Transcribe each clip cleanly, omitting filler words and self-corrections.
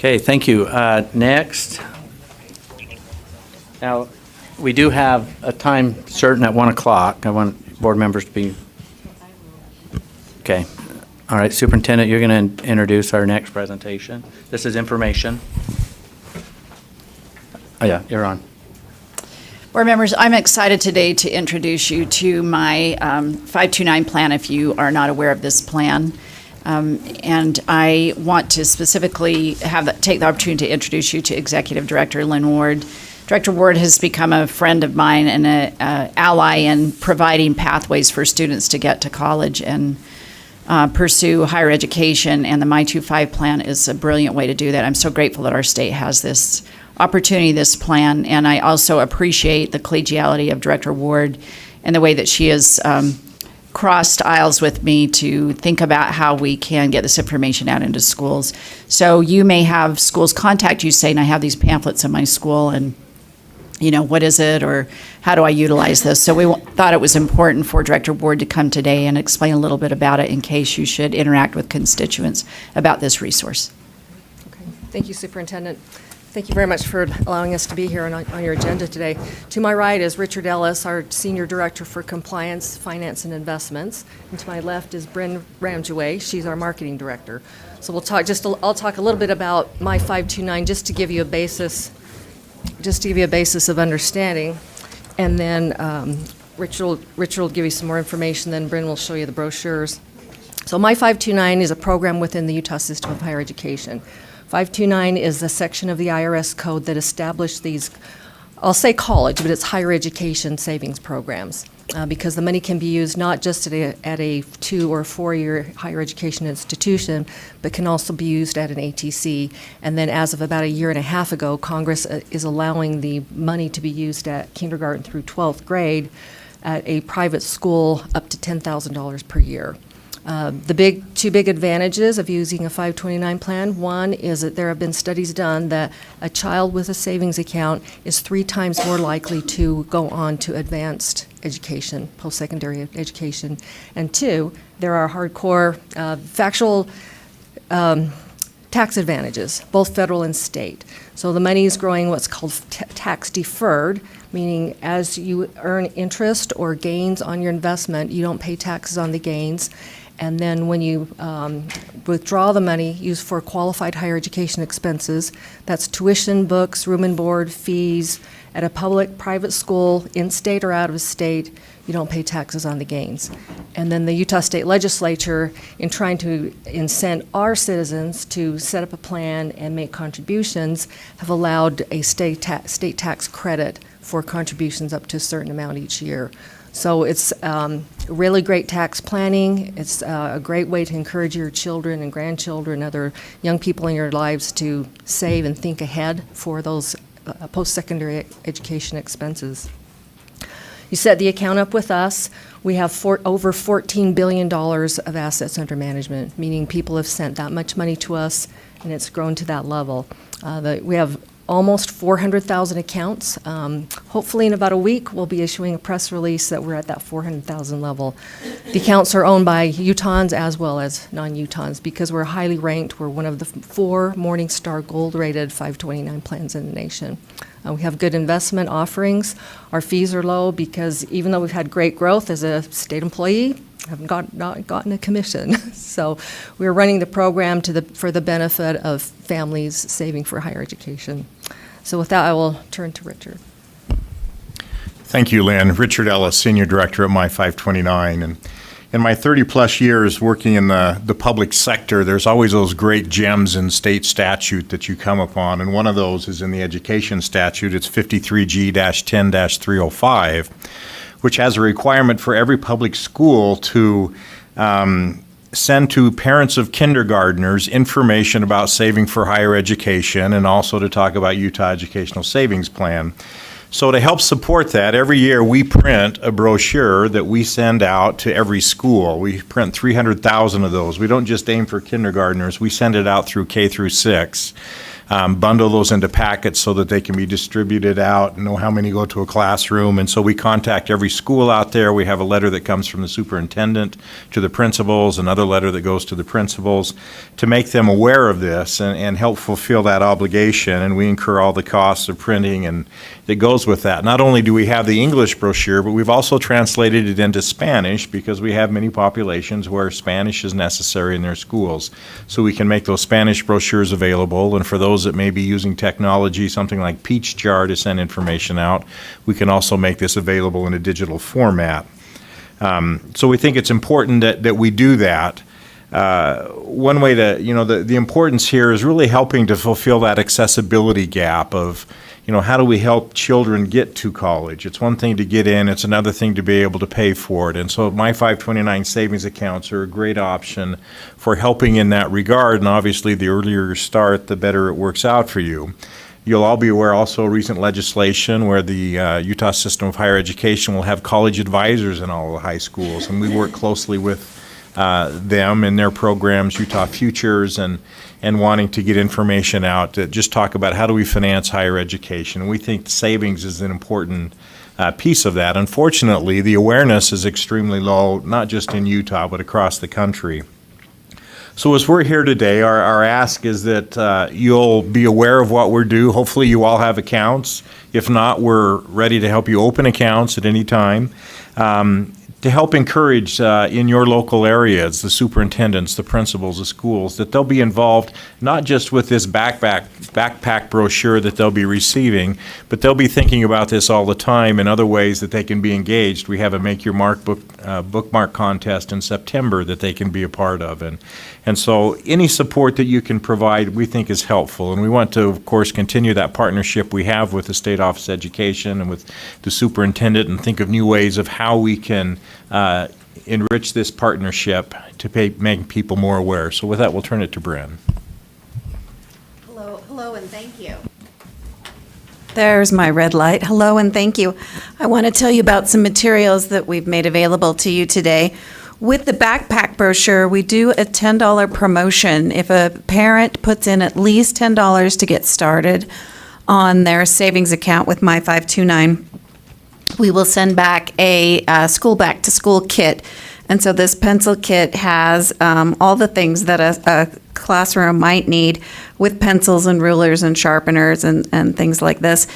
Okay, thank you. Next. Now, we do have a time certain at 1 o'clock. I want board members to be... Okay. All right, Superintendent, you're going to introduce our next presentation. This is information. Oh, yeah, you're on. Board members, I'm excited today to introduce you to my 529 plan if you are not aware of this plan. And I want to specifically take the opportunity to introduce you to Executive Director Lynn Ward. Director Ward has become a friend of mine and an ally in providing pathways for students to get to college and pursue higher education, and the My529 plan is a brilliant way to do that. I'm so grateful that our state has this opportunity, this plan, and I also appreciate the collegiality of Director Ward and the way that she has crossed aisles with me to think about how we can get this information out into schools. So you may have schools contact you saying, I have these pamphlets in my school, and what is it, or how do I utilize this? So we thought it was important for Director Ward to come today and explain a little bit about it in case you should interact with constituents about this resource. Okay. Thank you, Superintendent. Thank you very much for allowing us to be here on your agenda today. To my right is Richard Ellis, our Senior Director for Compliance, Finance, and Investments. And to my left is Bryn Ramjaway. She's our Marketing Director. So I'll talk a little bit about My529 just to give you a basis of understanding. And then Richard will give you some more information, then Bryn will show you the brochures. So My529 is a program within the Utah System of Higher Education. 529 is the section of the IRS code that established these, I'll say college, but it's higher education savings programs, because the money can be used not just at a 2 or 4 year higher education institution, but can also be used at an ATC. And then as of about a year and a half ago, Congress is allowing the money to be used at kindergarten through 12th grade at a private school up to $10,000 per year. The two big advantages of using a 529 plan, one is that there have been studies done that a child with a savings account is 3 times more likely to go on to advanced education, post-secondary education. And 2, there are hardcore factual tax advantages, both federal and state. So the money is growing what's called tax deferred, meaning as you earn interest or gains on your investment, you don't pay taxes on the gains. And then when you withdraw the money used for qualified higher education expenses, that's tuition, books, room and board, fees, at a public, private school, in-state or out of state, you don't pay taxes on the gains. And then the Utah State Legislature, in trying to incent our citizens to set up a plan and make contributions, have allowed a state tax credit for contributions up to a certain amount each year. So it's really great tax planning. It's a great way to encourage your children and grandchildren, other young people in your lives to save and think ahead for those post-secondary education expenses. You set the account up with us. We have over $14 billion of assets under management, meaning people have sent that much money to us, and it's grown to that level. We have almost 400,000 accounts. Hopefully in about a week, we'll be issuing a press release that we're at that 400,000 level. The accounts are owned by Utahns as well as non-Utahns because we're highly ranked. We're one of the 4 Morningstar gold-rated 529 plans in the nation. We have good investment offerings. Our fees are low because even though we've had great growth as a state employee, haven't not gotten a commission. So we're running the program for the benefit of families saving for higher education. So with that, I will turn to Richard. Thank you, Lynn. Richard Ellis, Senior Director at My529. And in my 30-plus years working in the public sector, there's always those great gems in state statute that you come upon, and one of those is in the education statute. It's 53G-10-305, which has a requirement for every public school to send to parents of kindergartners information about saving for higher education and also to talk about Utah Educational Savings Plan. So to help support that, every year we print a brochure that we send out to every school. We print 300,000 of those. We don't just aim for kindergartners. We send it out through K through 6. bundle those into packets so that they can be distributed out, know how many go to a classroom. And so we contact every school out there. We have a letter that comes from the superintendent to the principals, another letter that goes to the principals to make them aware of this and help fulfill that obligation. And we incur all the costs of printing and that goes with that. Not only do we have the English brochure, but we've also translated it into Spanish because we have many populations where Spanish is necessary in their schools. So we can make those Spanish brochures available, and for those that may be using technology, something like Peach Jar to send information out, we can also make this available in a digital format. So we think it's important that we do that. One way to, the importance here is really helping to fulfill that accessibility gap of, how do we help children get to college? It's one thing to get in, it's another thing to be able to pay for it. And so My529 savings accounts are a great option for helping in that regard. And obviously, the earlier you start, the better it works out for you. You'll all be aware also of recent legislation where the Utah System of Higher Education will have college advisors in all the high schools. And we work closely with them and their programs, Utah Futures, and wanting to get information out that just talk about how do we finance higher education. And we think savings is an important piece of that. Unfortunately, the awareness is extremely low, not just in Utah, but across the country. So as we're here today, our ask is that you'll be aware of what we're due. Hopefully you all have accounts. If not, we're ready to help you open accounts at any time. To help encourage in your local areas, the superintendents, the principals, the schools, that they'll be involved not just with this backpack brochure that they'll be receiving, but they'll be thinking about this all the time in other ways that they can be engaged. We have a Make Your Mark bookmark contest in September that they can be a part of. And so any support that you can provide, we think is helpful. And we want to, of course, continue that partnership we have with the State Office of Education and with the superintendent and think of new ways of how we can enrich this partnership to make people more aware. So with that, we'll turn it to Bryn. Hello, and thank you. There's my red light. Hello, and thank you. I want to tell you about some materials that we've made available to you today. With the backpack brochure, we do a $10 promotion. If a parent puts in at least $10 to get started on their savings account with My529, we will send back a school back-to-school kit. And so this pencil kit has all the things that a classroom might need with pencils and rulers and sharpeners and things like this.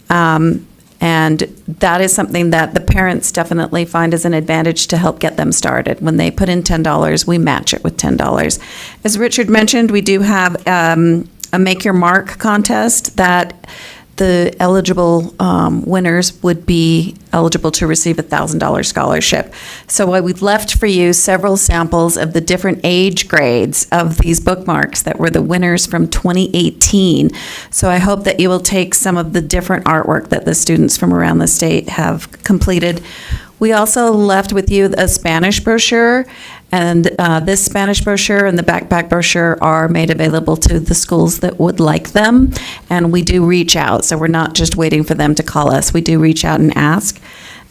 And that is something that the parents definitely find as an advantage to help get them started. When they put in $10, we match it with $10. As Richard mentioned, we do have a Make Your Mark contest that the eligible winners would be eligible to receive a $1,000 scholarship. So we've left for you several samples of the different age grades of these bookmarks that were the winners from 2018. So I hope that you will take some of the different artwork that the students from around the state have completed. We also left with you a Spanish brochure, and this Spanish brochure and the backpack brochure are made available to the schools that would like them, and we do reach out, so we're not just waiting for them to call us. We do reach out and ask.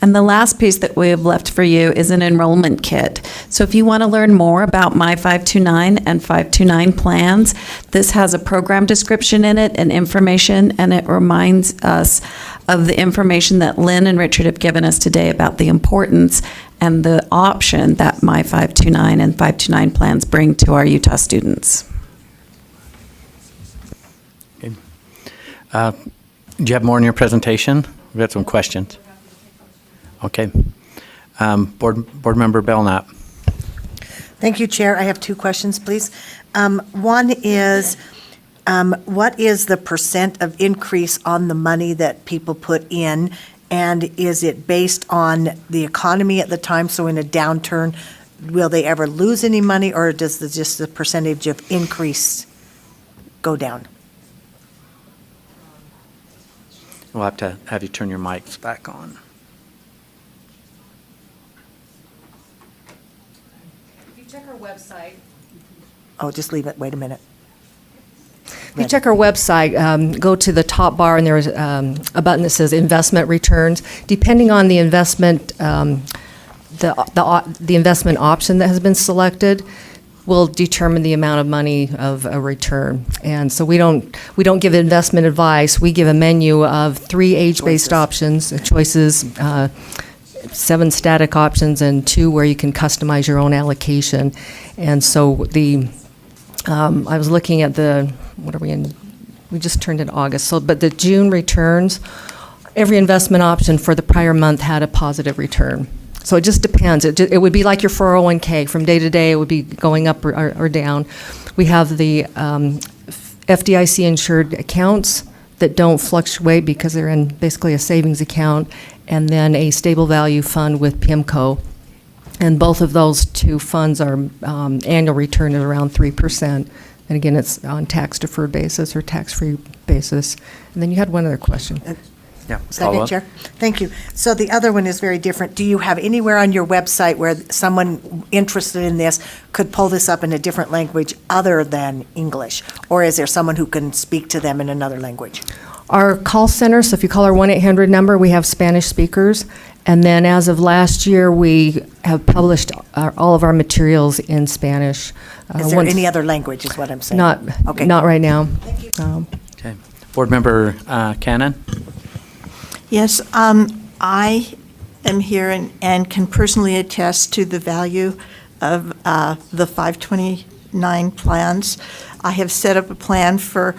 And the last piece that we have left for you is an enrollment kit. So if you want to learn more about My529 and 529 plans, this has a program description in it and information, and it reminds us of the information that Lynn and Richard have given us today about the importance and the option that My529 and 529 plans bring to our Utah students. Okay. Do you have more in your presentation? We've got some questions. Okay. Board Member Belknap. Thank you, Chair. I have two questions, please. One is, what is the percent of increase on the money that people put in? And is it based on the economy at the time? So in a downturn, will they ever lose any money, or does just the percentage of increase go down? We'll have to have you turn your mics back on. If you check our website. Oh, just leave it. Wait a minute. If you check our website, go to the top bar, and there's a button that says Investment Returns. Depending on the investment, the investment option that has been selected, will determine the amount of money of a return. And so we don't give investment advice. We give a menu of 3 age-based options, choices, 7 static options, and 2 where you can customize your own allocation. And so I was looking at what are we in? We just turned in August. But the June returns, every investment option for the prior month had a positive return. So it just depends. It would be like your 401k. From day to day, it would be going up or down. We have the FDIC-insured accounts that don't fluctuate because they're in basically a savings account, and then a stable value fund with PIMCO. And both of those 2 funds are annual return at around 3%. And again, it's on tax-deferred basis or tax-free basis. And then you had one other question. Yeah. Second, follow-up. Chair. Thank you. So the other one is very different. Do you have anywhere on your website where someone interested in this could pull this up in a different language other than English? Or is there someone who can speak to them in another language? Our call center, so if you call our 1-800 number, we have Spanish speakers. And then as of last year, we have published all of our materials in Spanish. Is there any other language, is what I'm saying? Okay. Not right now. Okay. Board Member Cannon? Yes, I am here and can personally attest to the value of the 529 plans. I have set up a plan for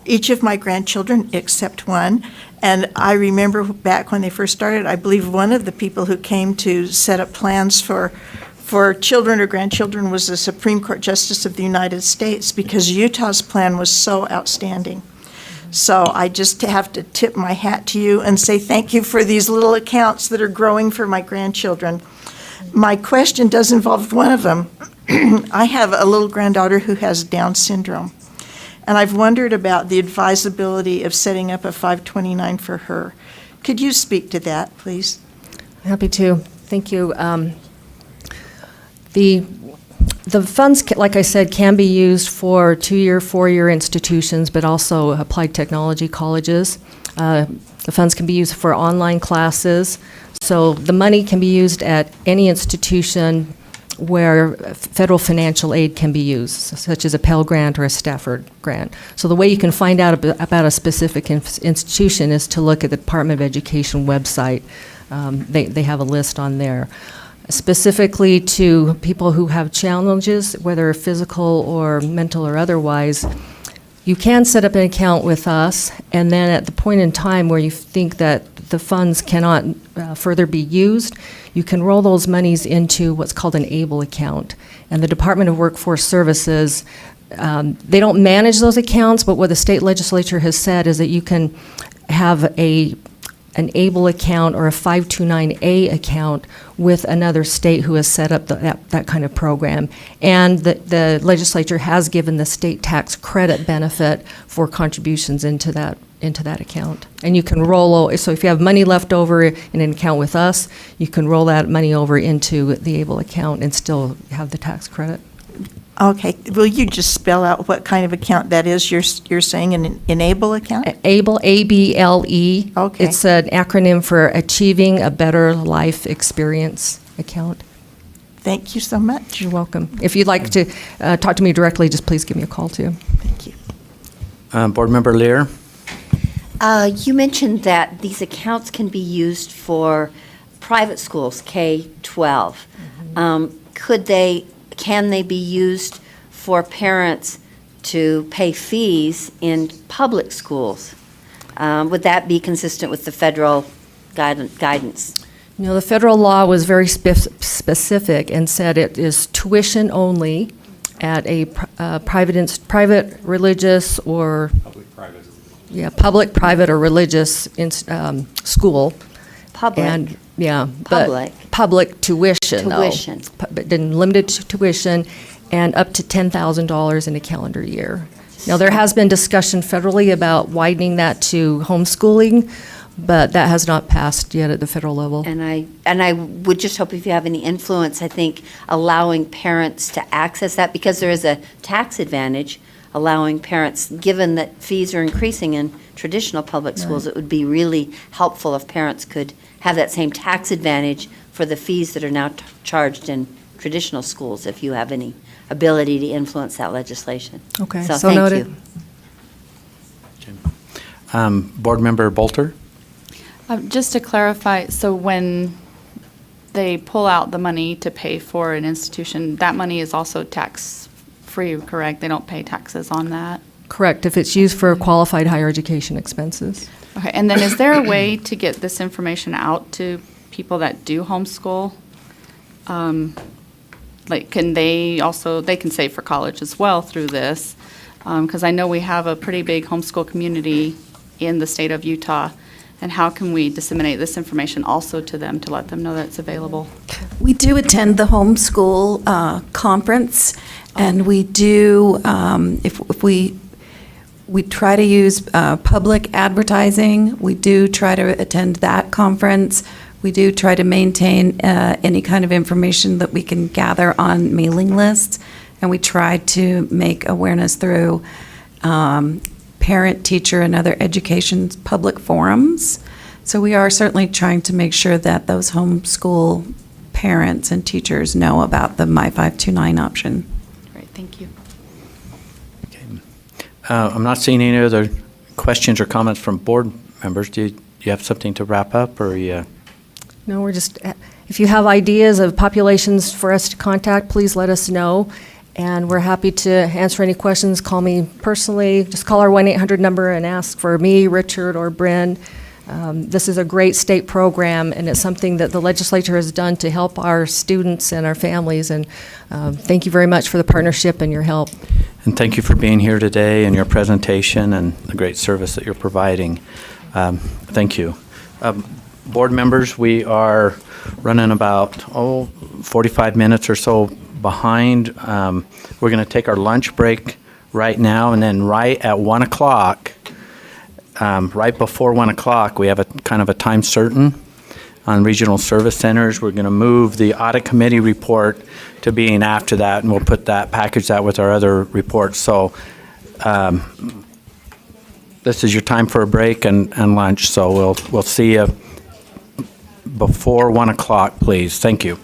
each of my grandchildren except one. And I remember back when they first started, I believe one of the people who came to set up plans for children or grandchildren was the Supreme Court Justice of the United States, because Utah's plan was so outstanding. So I just have to tip my hat to you and say thank you for these little accounts that are growing for my grandchildren. My question does involve one of them. I have a little granddaughter who has Down syndrome, and I've wondered about the advisability of setting up a 529 for her. Could you speak to that, please? Happy to. Thank you. The funds, like I said, can be used for 2-year, 4-year institutions, but also applied technology colleges. The funds can be used for online classes. So the money can be used at any institution where federal financial aid can be used, such as a Pell Grant or a Stafford Grant. So the way you can find out about a specific institution is to look at the Department of Education website. They have a list on there. Specifically to people who have challenges, whether physical or mental or otherwise, you can set up an account with us, and then at the point in time where you think that the funds cannot further be used, you can roll those monies into what's called an ABLE account. And the Department of Workforce Services, they don't manage those accounts, but what the state legislature has said is that you can have an ABLE account or a 529A account with another state who has set up that kind of program. And the legislature has given the state tax credit benefit for contributions into that account. And you can so if you have money left over in an account with us, you can roll that money over into the ABLE account and still have the tax credit. Okay, will you just spell out what kind of account that is you're saying, an Enable account? ABLE, A-B-L-E. Okay. It's an acronym for Achieving a Better Life Experience account. Thank you so much. You're welcome. If you'd like to talk to me directly, just please give me a call, too. Thank you. Board Member Lear? You mentioned that these accounts can be used for private schools, K-12. Can they be used for parents to pay fees in public schools? Would that be consistent with the federal guidance? No, the federal law was very specific and said it is tuition only at a private, religious, or public, private, or religious school. Public. And Public. but public tuition. Tuition. But then limited to tuition, and up to $10,000 in a calendar year. Now, there has been discussion federally about widening that to homeschooling, but that has not passed yet at the federal level. And I would just hope if you have any influence, I think allowing parents to access that, because there is a tax advantage, allowing parents, given that fees are increasing in traditional public schools, it would be really helpful if parents could have that same tax advantage for the fees that are now charged in traditional schools, if you have any ability to influence that legislation. Okay, So so thank noted. you. Board Member Bolter? Just to clarify, so when they pull out the money to pay for an institution, that money is also tax-free, correct? They don't pay taxes on that? Correct, if it's used for qualified higher education expenses. Okay, and then is there a way to get this information out to people that do homeschool? Like, can they also, they can save for college as well through this? Because I know we have a pretty big homeschool community in the state of Utah. And how can we disseminate this information also to them to let them know that it's available? We do attend the homeschool conference, and we do, if we try to use public advertising. We do try to attend that conference. We do try to maintain any kind of information that we can gather on mailing lists, and we try to make awareness through parent, teacher, and other education public forums. So we are certainly trying to make sure that those homeschool parents and teachers know about the My529 option. Great, thank you. I'm not seeing any other questions or comments from board members. Do you have something to wrap up, or you? No, we're just, if you have ideas of populations for us to contact, please let us know. And we're happy to answer any questions. Call me personally. Just call our 1-800 number and ask for me, Richard, or Bryn. This is a great state program, and it's something that the legislature has done to help our students and our families. And thank you very much for the partnership and your help. And thank you for being here today and your presentation and the great service that you're providing. Thank you. Board members, we are running about 45 minutes or so behind. We're going to take our lunch break right now, and then right at 1 o'clock, right before 1 o'clock, we have a kind of a time certain on regional service centers. We're going to move the audit committee report to being after that, and we'll put that, package that with our other reports. So this is your time for a break and lunch, so we'll see you before 1 o'clock, please. Thank you.